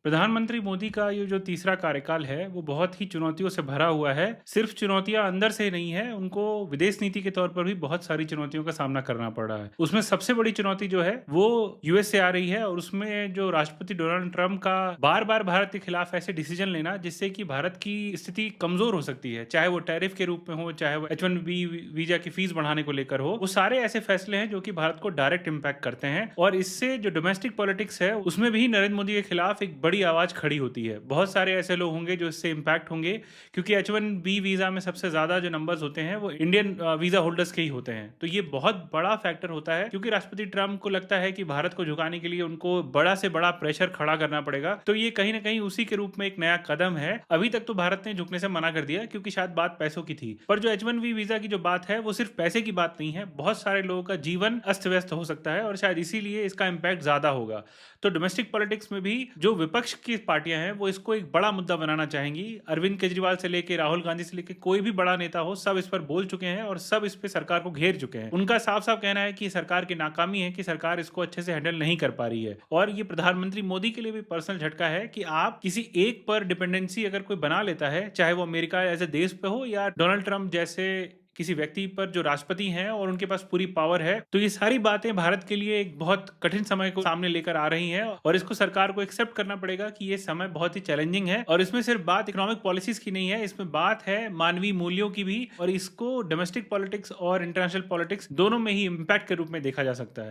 प्रधानमंत्री मोदी का ये जो तीसरा कार्यकाल है वो बहुत ही चुनौतियों से भरा हुआ है। सिर्फ चुनौतियां अंदर से नहीं है, उनको विदेश नीति के तौर पर भी बहुत सारी चुनौतियों का सामना करना पड़ रहा है। उसमें सबसे बड़ी चुनौती जो है वो यूएस से आ रही है और उसमें जो राष्ट्रपति डोनाल्ड ट्रंप का बार बार भारत के खिलाफ ऐसे डिसीजन लेना जिससे कि भारत की स्थिति कमजोर हो सकती है, चाहे वो टैरिफ के रूप में हो, चाहे वो H1B वीजा की फीस बढ़ाने को लेकर हो। वो सारे ऐसे फैसले हैं जो कि भारत को डायरेक्ट इम्पैक्ट करते हैं और इससे जो डोमेस्टिक पॉलिटिक्स है उसमें भी नरेंद्र मोदी के खिलाफ एक बड़ी आवाज खड़ी होती है। बहुत सारे ऐसे लोग होंगे जो इससे इम्पैक्ट होंगे, क्योंकि H1B वीजा में सबसे ज्यादा जो नंबर्स होते हैं वो इंडियन वीजा होल्डर्स के ही होते हैं। तो ये बहुत बड़ा फैक्टर होता है, क्योंकि राष्ट्रपति ट्रंप को लगता है कि भारत को झुकाने के लिए उनको बड़ा से बड़ा प्रेशर खड़ा करना पड़ेगा। तो ये कहीं ना कहीं उसी के रूप में एक नया कदम है। अभी तक तो भारत ने झुकने से मना कर दिया क्योंकि शायद बात पैसों की थी, पर जो H1B वीजा की जो बात है वो सिर्फ पैसे की बात नहीं है। बहुत सारे लोगों का जीवन अस्त व्यस्त हो सकता है और शायद इसीलिए इसका इम्पैक्ट ज्यादा होगा। तो डोमेस्टिक पॉलिटिक्स में भी जो विपक्ष की पार्टियां हैं वो इसको एक बड़ा मुद्दा बनाना चाहेंगी। अरविंद केजरीवाल से लेके राहुल गांधी से लेके कोई भी बड़ा नेता हो, सब इस पर बोल चुके हैं और सब इस पे सरकार को घेर चुके हैं। उनका साफ साफ कहना है कि सरकार की नाकामी है, कि सरकार इसको अच्छे से हैंडल नहीं कर पा रही है। और ये प्रधानमंत्री मोदी के लिए भी पर्सनल झटका है कि आप किसी एक पर डिपेंडेंसी अगर कोई बना लेता है, चाहे वो अमेरिका एज ए देश पे हो या डोनाल्ड ट्रंप जैसे किसी व्यक्ति पर जो राष्ट्रपति हैं और उनके पास पूरी पावर है, तो ये सारी बातें भारत के लिए एक बहुत कठिन समय को सामने लेकर आ रही हैं और इसको सरकार को एक्सेप्ट करना पड़ेगा कि ये समय बहुत ही चैलेंजिंग है। और इसमें सिर्फ बात इकोनॉमिक पॉलिसीज की नहीं है, इसमें बात है मानवीय मूल्यों की भी, और इसको डोमेस्टिक पॉलिटिक्स और इंटरनेशनल पॉलिटिक्स दोनों में ही इम्पैक्ट के रूप में देखा जा सकता है।